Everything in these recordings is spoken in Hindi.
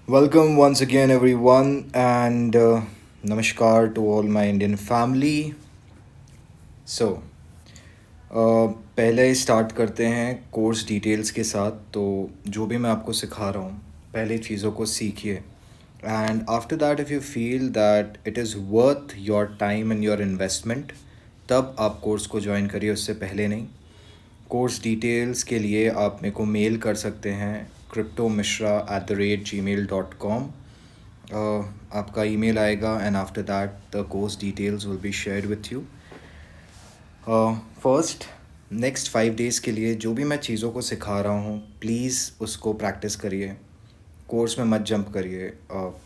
Welcome once again, everyone, and namaskar to all my Indian family. So, पहले स्टार्ट करते हैं कोर्स डिटेल्स के साथ. तो जो भी मैं आपको सिखा रहा हूँ, पहले चीज़ों को सीखिए. And after that if you feel that it is worth your time and your investment, तब आप कोर्स को ज्वाइन करिए, उससे पहले नहीं. कोर्स डिटेल्स के लिए आप मेरे को मेल कर सकते हैं cryptomishra@gmail.com. आपका ईमेल आएगा and after that the course details will be shared with you. First, next 5 days के लिए जो भी मैं चीज़ों को सिखा रहा हूँ, प्लीज़ उसको प्रैक्टिस करिए. कोर्स में मत जंप करिए.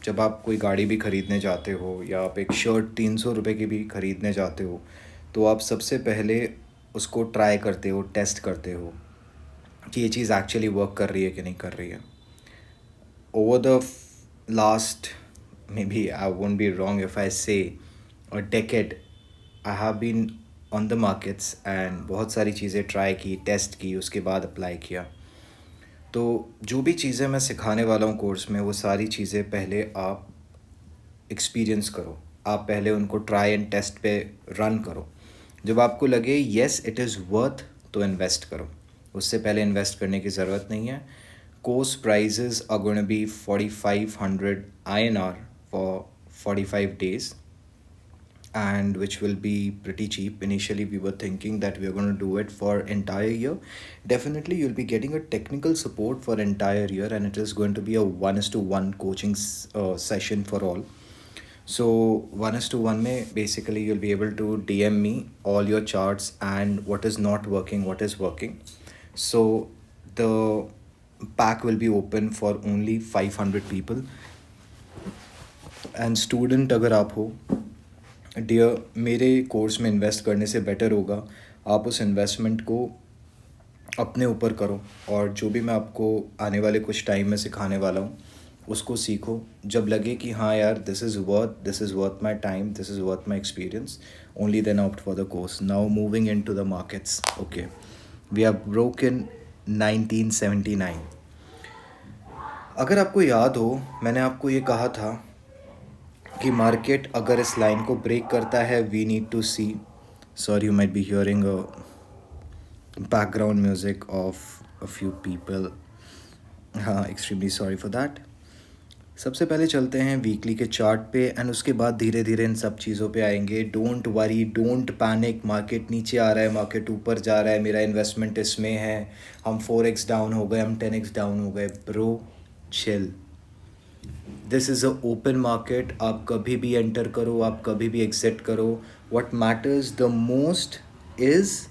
जब आप कोई गाड़ी भी ख़रीदने जाते हो या आप एक शर्ट 300 रुपये की भी ख़रीदने जाते हो, तो आप सबसे पहले उसको ट्राई करते हो, टेस्ट करते हो कि ये चीज़ एक्चुअली वर्क कर रही है कि नहीं कर रही है. Over the last, maybe I won't be wrong if I say, a decade, I have been on the markets and बहुत सारी चीज़ें ट्राई की, टेस्ट की, उसके बाद अप्लाई किया. तो जो भी चीज़ें मैं सिखाने वाला हूँ कोर्स में, वो सारी चीज़ें पहले आप एक्सपीरियंस करो. आप पहले उनको ट्राई एंड टेस्ट पे रन करो. जब आपको लगे येस इट इज़ वर्थ, तो इन्वेस्ट करो. उससे पहले इन्वेस्ट करने की ज़रूरत नहीं है. Course prices are going to be 4,500 INR for 45 days, and which will be pretty cheap. Initially we were thinking that we are going to do it for entire year. Definitely you'll be getting a technical support for entire year, and it is going to be a 1:1 coaching session for all. So 1:1 में basically you'll be able to DM me all your charts and what is not working, what is working. So the pack will be open for only 500 people. And student अगर आप हो, डियर, मेरे कोर्स में इन्वेस्ट करने से बेटर होगा आप उस इन्वेस्टमेंट को अपने ऊपर करो, और जो भी मैं आपको आने वाले कुछ टाइम में सिखाने वाला हूँ उसको सीखो. जब लगे कि हाँ यार, this is worth my time, this is worth my experience, only then opt for the course. Now moving into the markets. Okay, we have broken 1979. अगर आपको याद हो, मैंने आपको ये कहा था कि मार्केट अगर इस लाइन को ब्रेक करता है, we need to see. Sorry, you might be hearing background music of a few people. हाँ, एक्सट्रीमली सॉरी फॉर दैट. सबसे पहले चलते हैं वीकली के चार्ट पे, एंड उसके बाद धीरे धीरे इन सब चीज़ों पे आएंगे. Don't worry, don't panic. Market नीचे आ रहा है, मार्केट ऊपर जा रहा है, मेरा इन्वेस्टमेंट इसमें है, हम 4x डाउन हो गए, हम 10x डाउन हो गए. Bro, chill. This is a open market. आप कभी भी एंटर करो, आप कभी भी एग्जिट करो. What matters the most is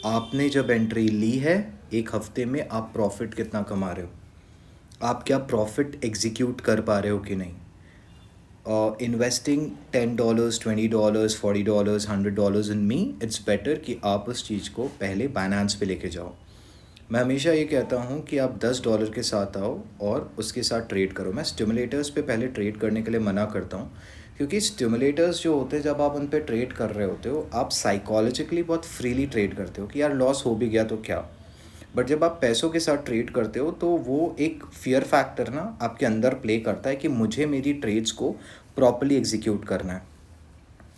आपने जब एंट्री ली है, एक हफ्ते में आप प्रॉफिट कितना कमा रहे हो, आप क्या प्रॉफिट एग्जीक्यूट कर पा रहे हो कि नहीं. Investing $10, $20, $40, $100 in me, it's better कि आप उस चीज़ को पहले बाइनेंस पे लेके जाओ. मैं हमेशा ये कहता हूँ कि आप $10 के साथ आओ और उसके साथ ट्रेड करो. मैं स्टिमुलेटर्स पे पहले ट्रेड करने के लिए मना करता हूँ, क्योंकि स्टिमुलेटर्स जो होते हैं, जब आप उन पे ट्रेड कर रहे होते हो, आप साइकोलॉजिकली बहुत फ्रीली ट्रेड करते हो कि यार लॉस हो भी गया तो क्या. बट जब आप पैसों के साथ ट्रेड करते हो, तो वो एक फियर फैक्टर ना आपके अंदर प्ले करता है कि मुझे मेरी ट्रेड्स को प्रॉपरली एग्जीक्यूट करना है.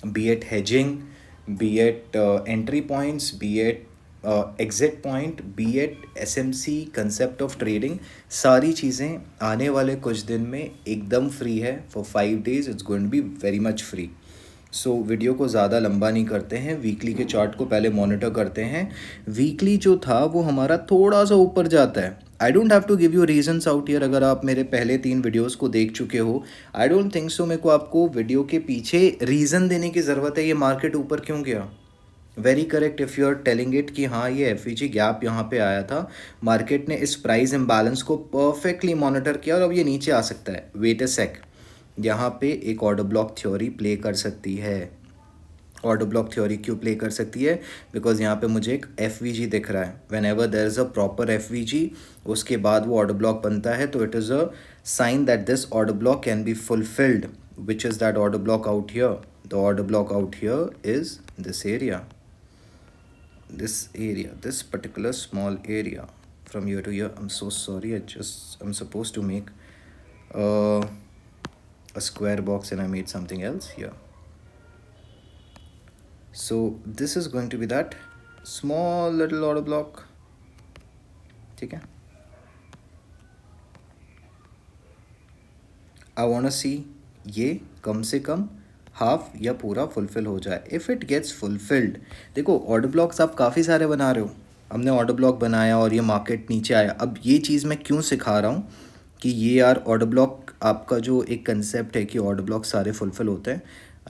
Be it hedging, be it entry points, be it exit point, be it SMC, concept of trading, सारी चीज़ें आने वाले कुछ दिन में एकदम फ्री है. For 5 days it's going to be very much free. So video को ज़्यादा लंबा नहीं करते हैं, वीकली के चार्ट को पहले मॉनिटर करते हैं. वीकली जो था वो हमारा थोड़ा सा ऊपर जाता है. I don't have to give you reasons out here. अगर आप मेरे पहले 3 वीडियोस को देख चुके हो, आई डोंट थिंक सो मेरे को आपको वीडियो के पीछे रीज़न देने की ज़रूरत है ये मार्केट ऊपर क्यों गया. Very correct if you are telling it कि हाँ, ये FVG गैप यहाँ पे आया था, मार्केट ने इस प्राइस इम्बैलेंस को परफेक्टली मॉनिटर किया और अब ये नीचे आ सकता है. वेट अ सेक, यहाँ पे एक ऑर्डर ब्लॉक थ्योरी प्ले कर सकती है. ऑर्डर ब्लॉक थ्योरी क्यों प्ले कर सकती है? बिकॉज यहाँ पे मुझे एक FVG दिख रहा है. Whenever there is a proper FVG, उसके बाद वो ऑर्डर ब्लॉक बनता है, तो it is a sign that this order block can be fulfilled. Which is that order block out here? The order block out here is this area, this particular small area from year to year. I'm so sorry, I'm supposed to make a square box and I made something else here. So this is going to be that small little order block. ठीक है. I wanna see ये कम से कम हाफ या पूरा फुलफिल हो जाए. इफ़ इट गेट्स फुलफिल्ड, देखो ऑर्डर ब्लॉक्स आप काफ़ी सारे बना रहे हो. हमने ऑर्डर ब्लॉक बनाया और ये मार्केट नीचे आया. अब ये चीज़ मैं क्यों सिखा रहा हूँ कि ये यार ऑर्डर ब्लॉक आपका जो एक कंसेप्ट है कि ऑर्डर ब्लॉक सारे फुलफिल होते हैं.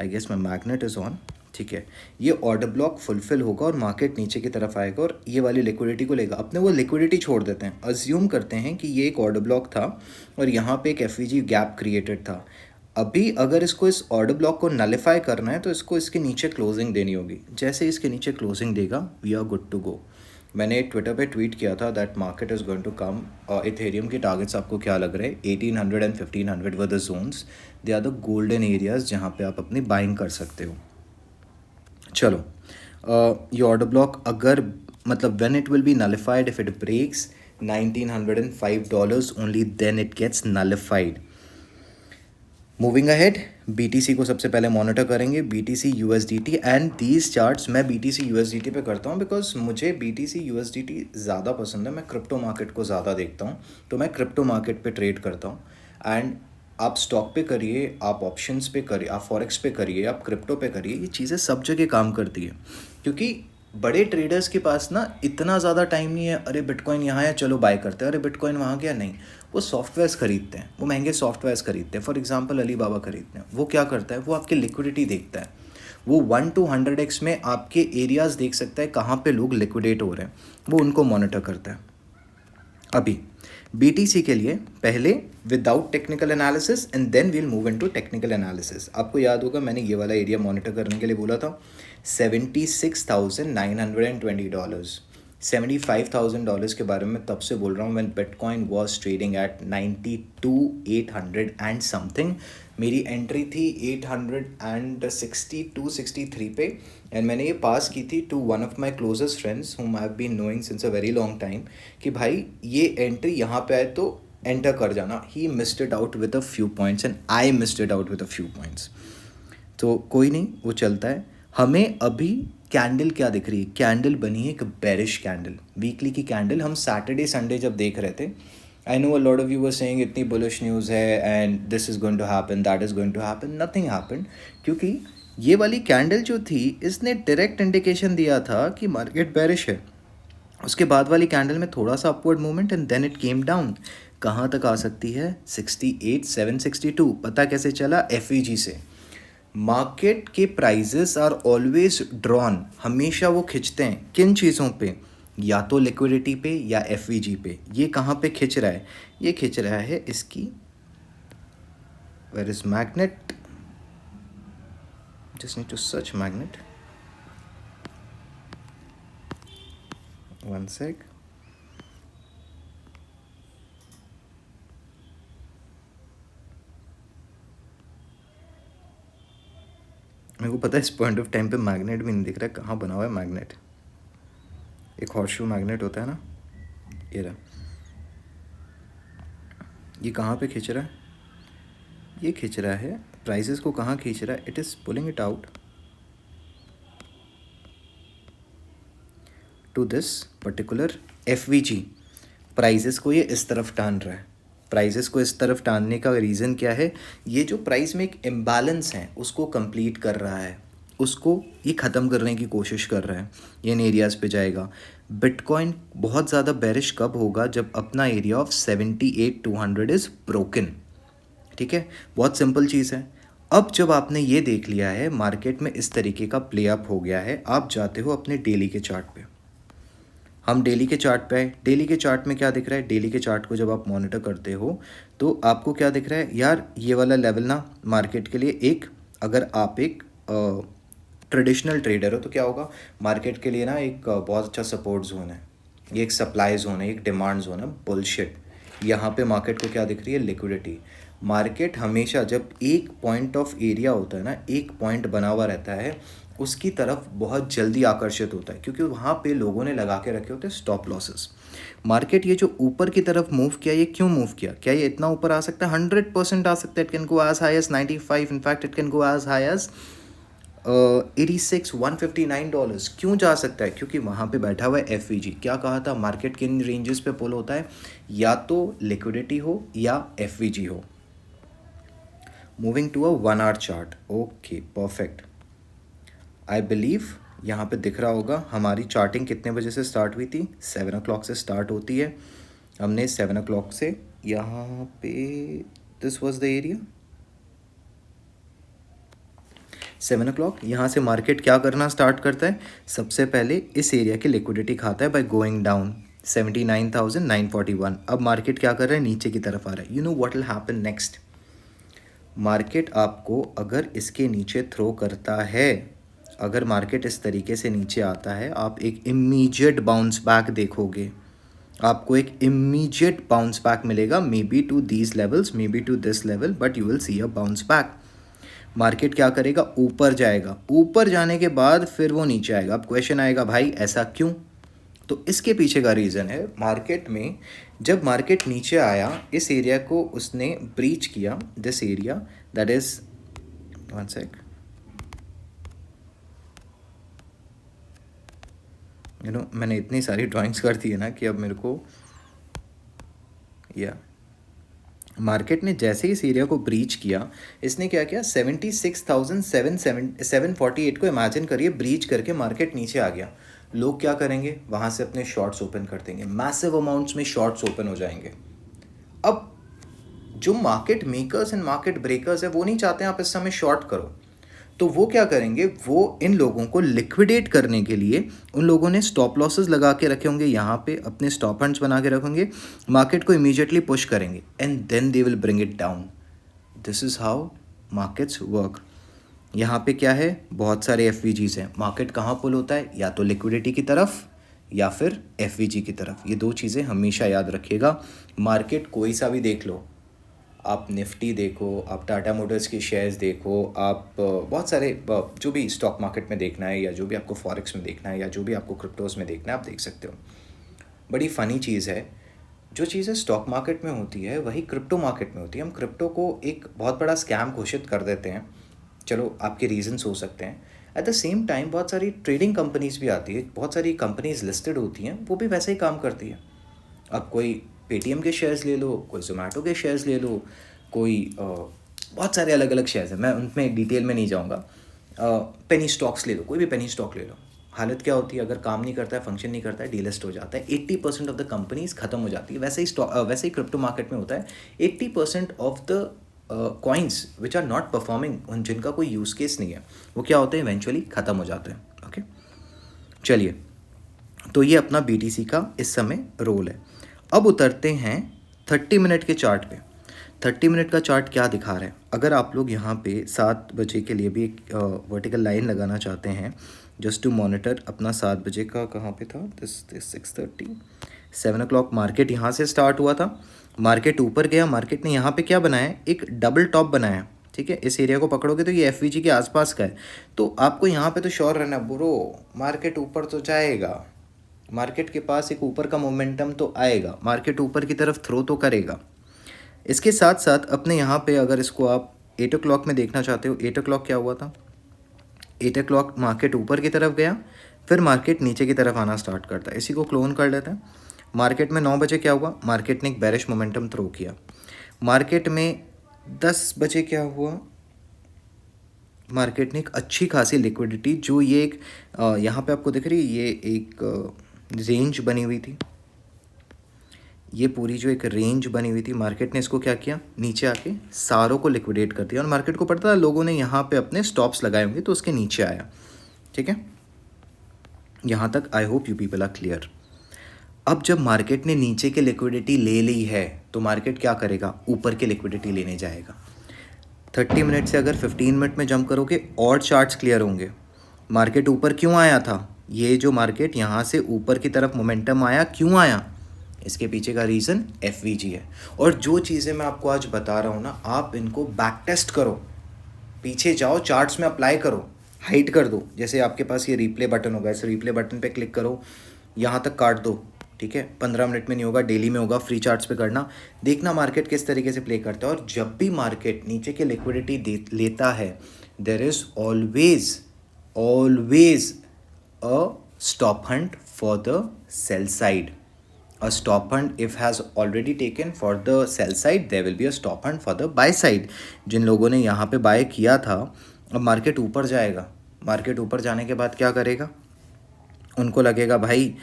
I guess my magnet is on. ठीक है, ये ऑर्डर ब्लॉक फुलफिल होगा और मार्केट नीचे की तरफ आएगा और ये वाली लिक्विडिटी को लेगा. अपने वो लिक्विडिटी छोड़ देते हैं. अज्यूम करते हैं कि ये एक ऑर्डर ब्लॉक था और यहाँ पे एक एफवीजी गैप क्रिएटेड था. अभी अगर इसको इस ऑर्डर ब्लॉक को नलिफाई करना है तो इसको इसके नीचे क्लोजिंग देनी होगी. जैसे इसके नीचे क्लोजिंग देगा we are good to go. मैंने ट्विटर पे ट्वीट किया था that market is going to come. Ethereum के टारगेट्स आपको क्या लग रहे हैं? 1800 and 1500 were the zones. They are the golden areas जहाँ पे आप अपनी बाइंग कर सकते हो. चलो, ये ऑर्डर ब्लॉक अगर मतलब when it will be nullified, if it breaks $1905 only then it gets nullified. Moving ahead, BTC को सबसे पहले मॉनिटर करेंगे. BTC USDT and these charts मैं BTC USDT पे करता हूँ बिकॉज मुझे BTC USDT ज़्यादा पसंद है. मैं क्रिप्टो मार्केट को ज़्यादा देखता हूँ तो मैं क्रिप्टो मार्केट पे ट्रेड करता हूँ. एंड आप स्टॉक पे करिए, आप ऑप्शंस पे करिए, आप फॉरेक्स पे करिए, आप क्रिप्टो पे करिए, ये चीज़ें सब जगह काम करती है. क्योंकि बड़े ट्रेडर्स के पास ना इतना ज़्यादा टाइम नहीं है. अरे बिटकॉइन यहाँ है चलो बाय करते हैं, अरे बिटकॉइन वहाँ गया नहीं. वो सॉफ्टवेयर्स खरीदते हैं, वो महंगे सॉफ्टवेयर्स खरीदते हैं. फॉर एग्जांपल अली बाबा खरीदते हैं. वो क्या करता है? वो आपकी लिक्विडिटी देखता है. वो 1 to 100x में आपके एरियाज़ देख सकता है कहाँ पे लोग लिक्विडेट हो रहे हैं. वो उनको मॉनिटर करता है. अभी BTC के लिए पहले without technical analysis and then we'll move into technical analysis. आपको याद होगा मैंने ये वाला एरिया मॉनिटर करने के लिए बोला था. $76,920. $75,000 के बारे में तब से बोल रहा हूँ when bitcoin was trading at 92,800 and something. मेरी एंट्री थी 862-63 पे एंड मैंने ये पास की थी to one of my closest friends whom I have been knowing since a very long time कि भाई ये एंट्री यहाँ पे आए तो एंटर कर जाना. He missed it out with a few points and I missed it out with a few points. तो कोई नहीं, वो चलता है. हमें अभी कैंडल क्या दिख रही है? कैंडल बनी है एक बेरिश कैंडल, वीकली की कैंडल. हम सैटरडे संडे जब देख रहे थे, I know a lot of you were saying इतनी बुलिश न्यूज़ है and this is going to happen, that is going to happen. Nothing happen. क्योंकि ये वाली कैंडल जो थी इसने डायरेक्ट इंडिकेशन दिया था कि मार्केट बेरिश है. उसके बाद वाली कैंडल में थोड़ा सा upward movement and then it came down. कहाँ तक आ सकती है? 68,762. पता कैसे चला? FEG से. मार्केट के प्राइजेस आर ऑलवेज ड्रॉन. हमेशा वो खिंचते हैं किन चीज़ों पे? या तो लिक्विडिटी पे या FEG पे. ये कहाँ पे खिंच रहा है? ये खिंच रहा है इसकी, where is magnet, just need to search magnet, one sec. मेरे को पता है इस पॉइंट ऑफ टाइम पे मैग्नेट भी नहीं दिख रहा है. कहाँ बना हुआ है मैग्नेट? एक हॉर्सशू मैग्नेट होता है ना, ये रहा. ये कहाँ पे खींच रहा है? ये खींच रहा है प्राइसेस को. कहाँ खींच रहा है? It is pulling it out to this particular FVG. Prices को ये इस तरफ टान रहा है. प्राइसेस को इस तरफ टानने का रीज़न क्या है? ये जो प्राइस में एक इम्बैलेंस है उसको कंप्लीट कर रहा है, उसको ये ख़त्म करने की कोशिश कर रहा है. ये इन एरियाज़ पे जाएगा. बिटकॉइन बहुत ज़्यादा बेरिश कब होगा? जब अपना एरिया ऑफ 78,200 इज़ ब्रोकन. ठीक है, बहुत सिंपल चीज़ है. अब जब आपने ये देख लिया है मार्केट में इस तरीके का प्ले अप हो गया है, आप जाते हो अपने डेली के चार्ट पे. हम डेली के चार्ट पे आए. डेली के चार्ट में क्या दिख रहा है? डेली के चार्ट को जब आप मॉनिटर करते हो तो आपको क्या दिख रहा है? यार ये वाला लेवल ना मार्केट के लिए एक, अगर आप एक ट्रेडिशनल ट्रेडर हो तो क्या होगा? मार्केट के लिए ना एक बहुत अच्छा सपोर्ट जोन है. ये एक सप्लाई जोन है, एक डिमांड जोन है. बुलशिट. यहाँ पे मार्केट को क्या दिख रही है? लिक्विडिटी. मार्केट हमेशा जब एक पॉइंट ऑफ एरिया होता है ना, एक पॉइंट बना हुआ रहता है, उसकी तरफ बहुत जल्दी आकर्षित होता है क्योंकि वहाँ पे लोगों ने लगा के रखे होते हैं स्टॉप लॉसेस. मार्केट ये जो ऊपर की तरफ मूव किया, ये क्यों मूव किया? क्या ये इतना ऊपर आ सकता है? 100% आ सकता है। It can go as high as 95, in fact it can go as high as 86, $159। क्यों जा सकता है? क्योंकि वहाँ पे बैठा हुआ है एफ क्या कहा था, मार्केट किन रेंजेस पे पुल होता है? या तो लिक्विडिटी हो या एफ हो। Moving to a 1 hour chart. Okay, perfect. I believe यहाँ पे दिख रहा होगा हमारी चार्टिंग कितने बजे से स्टार्ट हुई थी? 7 o'clock से स्टार्ट होती है। हमने 7 o'clock से यहाँ पे, this was the area 7 o'clock। यहाँ से मार्केट क्या करना स्टार्ट करता है? सबसे पहले इस एरिया की लिक्विडिटी खाता है बाय गोइंग डाउन 79,941। अब मार्केट क्या कर रहा है? नीचे की तरफ आ रहा है। You know what will happen next? Market आपको अगर इसके नीचे थ्रो करता है, अगर मार्केट इस तरीके से नीचे आता है, आप एक इमीडिएट बाउंस बैक देखोगे। आपको एक इमीडिएट बाउंस बैक मिलेगा, maybe to these levels, maybe to this level, but you will see a bounce back. Market क्या करेगा? ऊपर जाएगा। ऊपर जाने के बाद फिर वो नीचे आएगा। अब क्वेश्चन आएगा, भाई ऐसा क्यों? तो इसके पीछे का रीज़न है, मार्केट में जब मार्केट नीचे आया, इस एरिया को उसने ब्रीच किया, this area that is, one sec, you know मैंने इतनी सारी ड्राइंग्स कर दी है ना कि अब मेरे को, या मार्केट ने जैसे ही इस एरिया को ब्रीच किया, इसने क्या किया? 76,748 को इमेजिन करिए, ब्रीच करके मार्केट नीचे आ गया। लोग क्या करेंगे? वहाँ से अपने शॉर्ट्स ओपन कर देंगे, मैसिव अमाउंट्स में शॉर्ट्स ओपन हो जाएंगे। अब जो market makers and market breakers है, वो नहीं चाहते हैं आप इस समय शॉर्ट करो, तो वो क्या करेंगे? वो इन लोगों को लिक्विडेट करने के लिए उन लोगों ने स्टॉप लॉसेस लगा के रखे होंगे, यहाँ पे अपने स्टॉप हंड्स बना के रखेंगे, मार्केट को इमीडिएटली पुश करेंगे and then they will bring it down. This is how markets work. यहाँ पे क्या है? बहुत सारे एफ हैं। मार्केट कहाँ पुल होता है? या तो लिक्विडिटी की तरफ या फिर एफ की तरफ। ये दो चीज़ें हमेशा याद रखिएगा। मार्केट कोई सा भी देख लो, आप निफ्टी देखो, आप टाटा मोटर्स के शेयर्स देखो, आप बहुत सारे जो भी स्टॉक मार्केट में देखना है, या जो भी आपको फॉरेक्स में देखना है, या जो भी आपको क्रिप्टोज़ में देखना है, आप देख सकते हो। बड़ी फ़नी चीज़ है, जो चीज़ें स्टॉक मार्केट में होती है वही क्रिप्टो मार्केट में होती है। हम क्रिप्टो को एक बहुत बड़ा स्कैम घोषित कर देते हैं। चलो, आपके रीजंस हो सकते हैं। एट द सेम टाइम बहुत सारी ट्रेडिंग कंपनीज भी आती है, बहुत सारी कंपनीज लिस्टेड होती हैं, वो भी वैसे ही काम करती है। अब कोई पेटीएम के शेयर्स ले लो, कोई जोमेटो के शेयर्स ले लो, कोई बहुत सारे अलग अलग शेयर्स हैं, मैं उनमें डिटेल में नहीं जाऊँगा। पेनी स्टॉक्स ले लो, कोई भी पेनी स्टॉक ले लो। हालत क्या होती है? अगर काम नहीं करता है, फंक्शन नहीं करता है, डीलिस्ट हो जाता है, 80% ऑफ द कंपनीज खत्म हो जाती है। वैसे ही क्रिप्टो मार्केट में होता है। 80% of the coins which are not performing, जिनका कोई यूज़ केस नहीं है, वो क्या होते हैं? इवेंचुअली ख़त्म हो जाते हैं। ओके, चलिए, तो ये अपना BTC का इस समय रोल है। अब उतरते हैं 30 मिनट के चार्ट पे। 30 मिनट का चार्ट क्या दिखा रहा है? अगर आप लोग यहाँ पे 7 बजे के लिए भी एक वर्टिकल लाइन लगाना चाहते हैं, जस्ट टू मॉनिटर अपना 7 बजे का कहाँ पे था? दिस 6:30, 7 o'clock मार्केट यहाँ से स्टार्ट हुआ था, मार्केट ऊपर गया, मार्केट ने यहाँ पे क्या बनाया? एक डबल टॉप बनाया। ठीक है, इस एरिया को पकड़ोगे तो ये FVG के आसपास का है, तो आपको यहाँ पे तो श्योर रहना ब्रो, मार्केट ऊपर तो जाएगा, मार्केट के पास एक ऊपर का मोमेंटम तो आएगा, मार्केट ऊपर की तरफ थ्रो तो करेगा। इसके साथ साथ अपने यहाँ पे अगर इसको आप 8 o'clock में देखना चाहते हो, 8 o'clock क्या हुआ था? 8 o'clock मार्केट ऊपर की तरफ गया, फिर मार्केट नीचे की तरफ आना स्टार्ट करता है। इसी को क्लोन कर लेते हैं। मार्केट में 9 बजे क्या हुआ? मार्केट ने एक बेरिश मोमेंटम थ्रो किया। मार्केट में 10 बजे क्या हुआ? मार्केट ने एक अच्छी खासी लिक्विडिटी, जो ये एक यहाँ पे आपको दिख रही है, ये एक रेंज बनी हुई थी, ये पूरी जो एक रेंज बनी हुई थी, मार्केट ने इसको क्या किया? नीचे आके सारों को लिक्विडेट कर दिया, और मार्केट को पता था लोगों ने यहाँ पे अपने स्टॉप्स लगाए होंगे, तो उसके नीचे आया। ठीक है, यहाँ तक I hope you people are clear. अब जब मार्केट ने नीचे की लिक्विडिटी ले ली है, तो मार्केट क्या करेगा? ऊपर की लिक्विडिटी लेने जाएगा। 30 मिनट से अगर 15 मिनट में जंप करोगे और चार्ट्स क्लियर होंगे। मार्केट ऊपर क्यों आया था? ये जो मार्केट यहाँ से ऊपर की तरफ मोमेंटम आया, क्यों आया? इसके पीछे का रीज़न FVG है। और जो चीज़ें मैं आपको आज बता रहा हूँ ना, आप इनको बैक टेस्ट करो, पीछे जाओ, चार्ट्स में अप्लाई करो, हाइड कर दो। जैसे आपके पास ये रिप्ले बटन होगा, इस रिप्ले बटन पे क्लिक करो, यहाँ तक काट दो, ठीक है, 15 मिनट में नहीं होगा, डेली में होगा, फ्री चार्ट्स पे करना, देखना मार्केट किस तरीके से प्ले करता है। और जब भी मार्केट नीचे की लिक्विडिटी लेता है, there is always a stop hunt for the sell side. A stop hunt if has already taken for the sell side, there will be a stop hunt for the buy side. जिन लोगों ने यहाँ पे बाय किया था, अब मार्केट ऊपर जाएगा, मार्केट ऊपर जाने के बाद क्या करेगा, उनको लगेगा भाई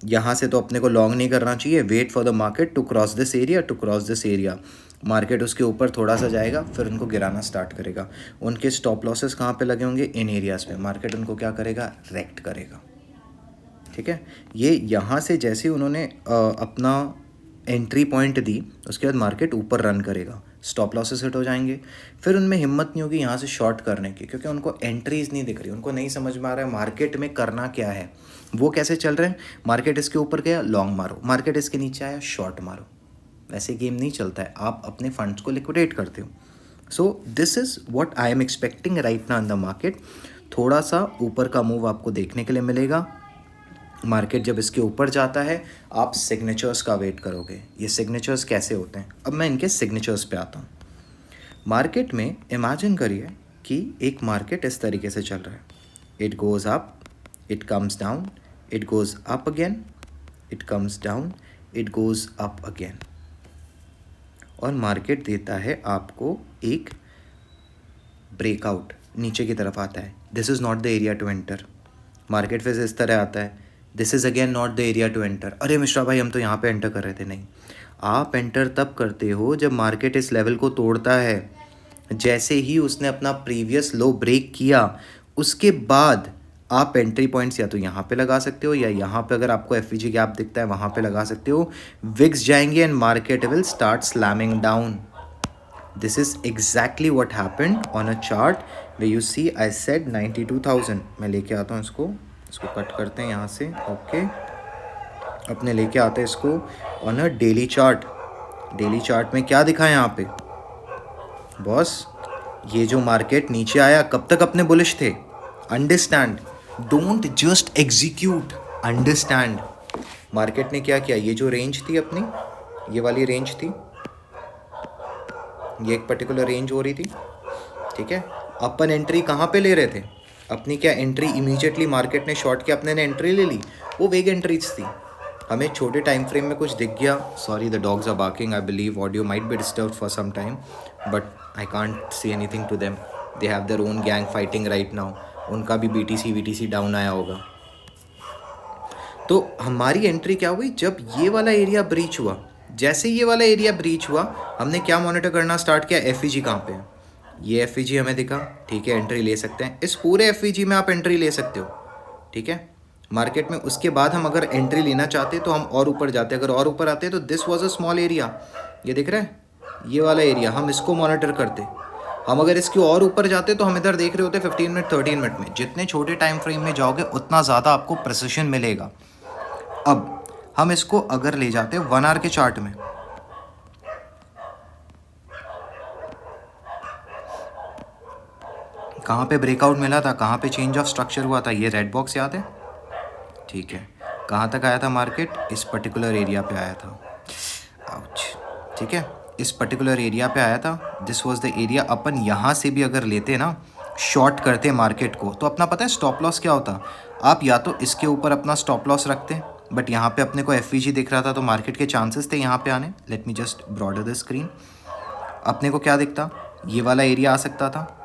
यहाँ से तो अपने को लॉन्ग नहीं करना चाहिए, wait for the market to cross this area, to cross this area. Market उसके ऊपर थोड़ा सा जाएगा, फिर उनको गिराना स्टार्ट करेगा। उनके स्टॉप लॉसेस कहाँ पे लगे होंगे, इन एरियाज़ पे। मार्केट उनको क्या करेगा, रेक्ट करेगा। ठीक है, ये यहाँ से जैसे उन्होंने अपना एंट्री पॉइंट दी, उसके बाद मार्केट ऊपर रन करेगा, स्टॉप लॉसेस हिट हो जाएंगे, फिर उनमें हिम्मत नहीं होगी यहाँ से शॉर्ट करने की, क्योंकि उनको एंट्रीज नहीं दिख रही, उनको नहीं समझ में आ रहा है मार्केट में करना क्या है। वो कैसे चल रहे हैं, मार्केट इसके ऊपर गया लॉन्ग मारो, मार्केट इसके नीचे आया शॉर्ट मारो। वैसे गेम नहीं चलता है, आप अपने फंड्स को लिक्विडेट करते हो। So this is what I am expecting right now in the market. थोड़ा सा ऊपर का मूव आपको देखने के लिए मिलेगा। मार्केट जब इसके ऊपर जाता है, आप सिग्नेचर्स का वेट करोगे। ये सिग्नेचर्स कैसे होते हैं, अब मैं इनके सिग्नेचर्स पे आता हूँ। मार्केट में इमेजिन करिए कि एक मार्केट इस तरीके से चल रहा है, it goes up, it comes down, it goes up again, it comes down, it goes up again, और मार्केट देता है आपको एक ब्रेकआउट, नीचे की तरफ आता है। This is not the area to enter. Market फिर इस तरह आता है, this is again not the area to enter. अरे मिश्रा भाई हम तो यहाँ पे एंटर कर रहे थे। नहीं, आप एंटर तब करते हो जब मार्केट इस लेवल को तोड़ता है। जैसे ही उसने अपना प्रीवियस लो ब्रेक किया, उसके बाद आप एंट्री पॉइंट्स या तो यहाँ पे लगा सकते हो, या यहाँ पे अगर आपको एफईजी गैप दिखता है वहाँ पे लगा सकते हो। विक्स जाएंगे and market will start slamming down. This is exactly what happened on a chart where you see I said 92,000। मैं लेके आता हूँ इसको कट करते हैं यहाँ से। ओके, अपने लेके आते हैं इसको on a daily chart. Daily chart में क्या दिखा है यहाँ पे बॉस, ये जो मार्केट नीचे आया, कब तक अपने बुलिश थे। Understand, don't just execute, understand. Market ने क्या किया, ये जो रेंज थी अपनी, ये वाली रेंज थी, ये एक पर्टिकुलर रेंज हो रही थी, ठीक है। अपन एंट्री कहाँ पे ले रहे थे, अपनी क्या एंट्री इमीडिएटली मार्केट ने शॉर्ट किया, अपने ने एंट्री ले ली, वो वेग एंट्रीज थी। हमें छोटे टाइम फ्रेम में कुछ दिख गया, sorry the dogs are barking, I believe audio might be disturb for some time, but I can't see anything to them, they have their own gang fighting right now. उनका भी BTC डाउन आया होगा। तो हमारी एंट्री क्या हुई, जब ये वाला एरिया ब्रीच हुआ, जैसे ये वाला एरिया ब्रीच हुआ, हमने क्या मॉनिटर करना स्टार्ट किया, एफईजी कहाँ पे है। ये एफईजी हमें दिखा, ठीक है, एंट्री ले सकते हैं। इस पूरे एफईजी में आप एंट्री ले सकते हो, ठीक है, मार्केट में। उसके बाद हम अगर एंट्री लेना चाहते तो हम और ऊपर जाते, अगर और ऊपर आते तो this was a small area, ये दिख रहा है, ये वाला एरिया, हम इसको मॉनिटर करते। हम अगर इसके और ऊपर जाते तो हम इधर देख रहे होते 15 मिनट 13 मिनट में। जितने छोटे टाइम फ्रेम में जाओगे उतना ज़्यादा आपको प्रिसिशन मिलेगा। अब हम इसको अगर ले जाते 1 आवर के चार्ट में, कहाँ पे ब्रेकआउट मिला था, कहाँ पे चेंज ऑफ स्ट्रक्चर हुआ था, ये रेड बॉक्स याद है, ठीक है। कहाँ तक आया था मार्केट, इस पर्टिकुलर एरिया पे आया था, आउच, ठीक है, इस पर्टिकुलर एरिया पे आया था। This was the area. अपन यहाँ से भी अगर लेते ना, शॉर्ट करते मार्केट को, तो अपना पता है स्टॉप लॉस क्या होता, आप या तो इसके ऊपर अपना स्टॉप लॉस रखते, बट यहाँ पे अपने को एफईजी दिख रहा था तो मार्केट के चांसेस थे यहाँ पे आने। Late me just broader the screen. अपने को क्या दिखता, ये वाला एरिया आ सकता था,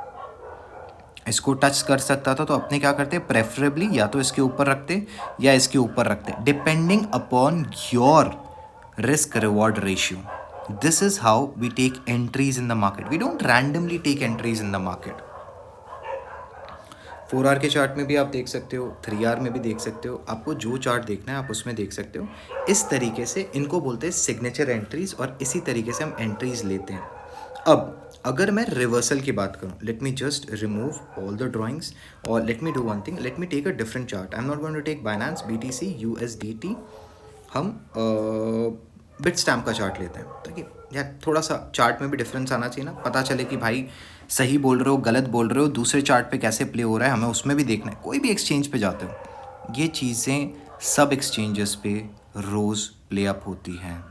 इसको टच कर सकता था, तो अपने क्या करते, प्रेफरेबली या तो इसके ऊपर रखते या इसके ऊपर रखते, depending upon your risk reward ratio. This is how we take entries in the market, we don't randomly take entries in the market. 4 hour के चार्ट में भी आप देख सकते हो, 3 आवर में भी देख सकते हो, आपको जो चार्ट देखना है आप उसमें देख सकते हो। इस तरीके से इनको बोलते हैं सिग्नेचर एंट्रीज, और इसी तरीके से हम एंट्रीज लेते हैं। अब अगर मैं रिवर्सल की बात करूं, let me just remove all the drawings और let me do one thing, let me take a different chart. I am not going to take Binance, BTC, USDT, हम बिटस्टैम्प का चार्ट लेते हैं, ताकि यार थोड़ा सा चार्ट में भी डिफरेंस आना चाहिए ना, पता चले कि भाई सही बोल रहे हो गलत बोल रहे हो, दूसरे चार्ट पे कैसे प्ले हो रहा है, हमें उसमें भी देखना है। कोई भी एक्सचेंज पे जाते हो, ये चीज़ें सब एक्सचेंजेस पे रोज़ प्ले अप होती हैं।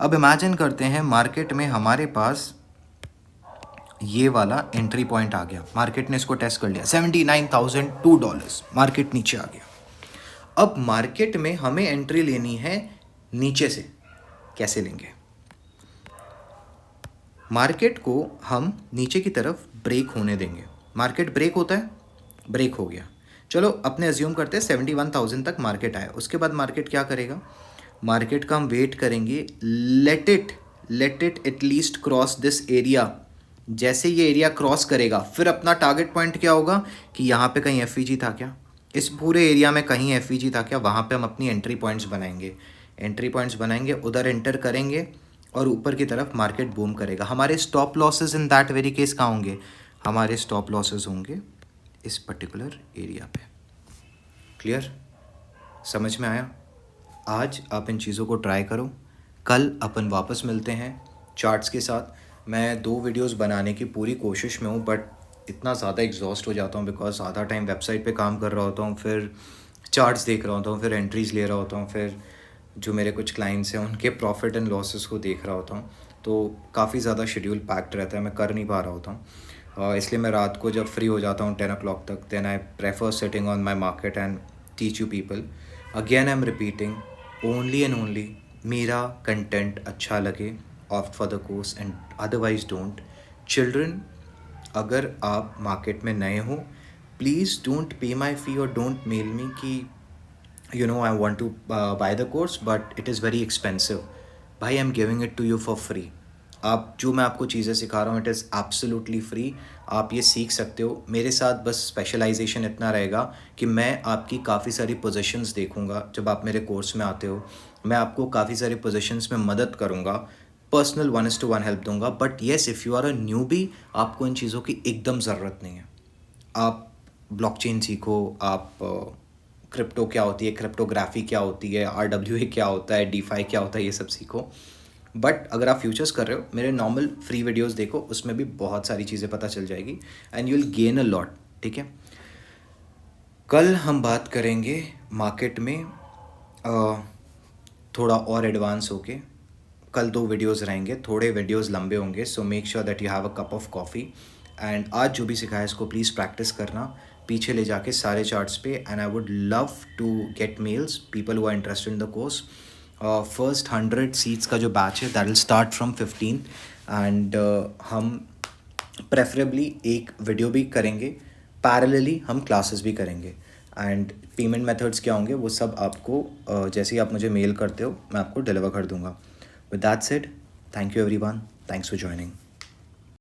अब इमेजिन करते हैं मार्केट में हमारे पास ये वाला एंट्री पॉइंट आ गया, मार्केट ने इसको टेस्ट कर लिया, $79,002, मार्केट नीचे आ गया। अब मार्केट में हमें एंट्री लेनी है नीचे से। कैसे लेंगे? मार्केट को हम नीचे की तरफ ब्रेक होने देंगे। मार्केट ब्रेक होता है, ब्रेक हो गया, चलो अपने अज्यूम करते हैं 71,000 तक मार्केट आया। उसके बाद मार्केट क्या करेगा? मार्केट का हम वेट करेंगे, let it at least cross this area. जैसे ये एरिया क्रॉस करेगा फिर अपना टारगेट पॉइंट क्या होगा कि यहाँ पे कहीं एफ था क्या, इस पूरे एरिया में कहीं एफ था क्या, वहाँ पे हम अपनी एंट्री पॉइंट्स बनाएंगे, उधर एंटर करेंगे और ऊपर की तरफ मार्केट बूम करेगा। हमारे stop losses in that very case कहाँ होंगे? हमारे स्टॉप लॉसेस होंगे इस पर्टिकुलर एरिया पे। क्लियर? समझ में आया? आज आप इन चीज़ों को ट्राई करो, कल अपन वापस मिलते हैं चार्ट्स के साथ। मैं 2 वीडियोस बनाने की पूरी कोशिश में हूँ, बट इतना ज़्यादा एग्जॉस्ट हो जाता हूँ बिकॉज आधा टाइम वेबसाइट पे काम कर रहा होता हूँ, फिर चार्ट्स देख रहा होता हूँ, फिर एंट्रीज़ ले रहा होता हूँ, फिर जो मेरे कुछ क्लाइंट्स हैं उनके प्रॉफिट एंड लॉसेस को देख रहा होता हूँ। तो काफ़ी ज़्यादा शेड्यूल पैक्ड रहता है, मैं कर नहीं पा रहा होता हूँ। इसलिए मैं रात को जब फ्री हो जाता हूँ 10 o'clock तक, then I prefer sitting on my market and teach you people. Again I am repeating, only and only मेरा कंटेंट अच्छा लगे, opt for the course and otherwise don't. Children, अगर आप मार्केट में नए हो, प्लीज़ डोंट पे माई फी और डोंट मेल मी कि you know I want to buy the course but it is very expensive। भाई, I am giving it to you for free. आप जो मैं आपको चीज़ें सिखा रहा हूँ इट इज़ एब्सोल्युटली फ्री, आप ये सीख सकते हो। मेरे साथ बस स्पेशलाइजेशन इतना रहेगा कि मैं आपकी काफ़ी सारी पोजीशंस देखूंगा। जब आप मेरे कोर्स में आते हो मैं आपको काफ़ी सारी पोजीशंस में मदद करूंगा, पर्सनल 1:1 हेल्प दूंगा। But yes, if you are a newbie, आपको इन चीज़ों की एकदम ज़रूरत नहीं है। आप ब्लॉकचेन सीखो, आप क्रिप्टो क्या होती है, क्रिप्टोग्राफी क्या होती है, RWA क्या होता है, DeFi क्या होता है, ये सब सीखो। बट अगर आप फ्यूचर्स कर रहे हो, मेरे नॉर्मल फ्री वीडियोस देखो, उसमें भी बहुत सारी चीज़ें पता चल जाएगी and you will gain a lot. ठीक है, कल हम बात करेंगे मार्केट में थोड़ा और एडवांस होके। कल 2 वीडियोस रहेंगे, थोड़े वीडियोस लंबे होंगे, so make sure that you have a cup of coffee. And आज जो भी सिखाया इसको प्लीज़ प्रैक्टिस करना पीछे ले जाके सारे चार्ट्स पे। And I would love to get mails, people who are interested in the course. First 100 seats का जो बैच है that will start from 15 and हम प्रेफरेबली एक वीडियो भी करेंगे, पैरेलली हम क्लासेस भी करेंगे। एंड पेमेंट मेथड्स क्या होंगे वो सब आपको जैसे ही आप मुझे मेल करते हो मैं आपको डिलीवर कर दूंगा। With that said, thank you everyone, thanks for joining.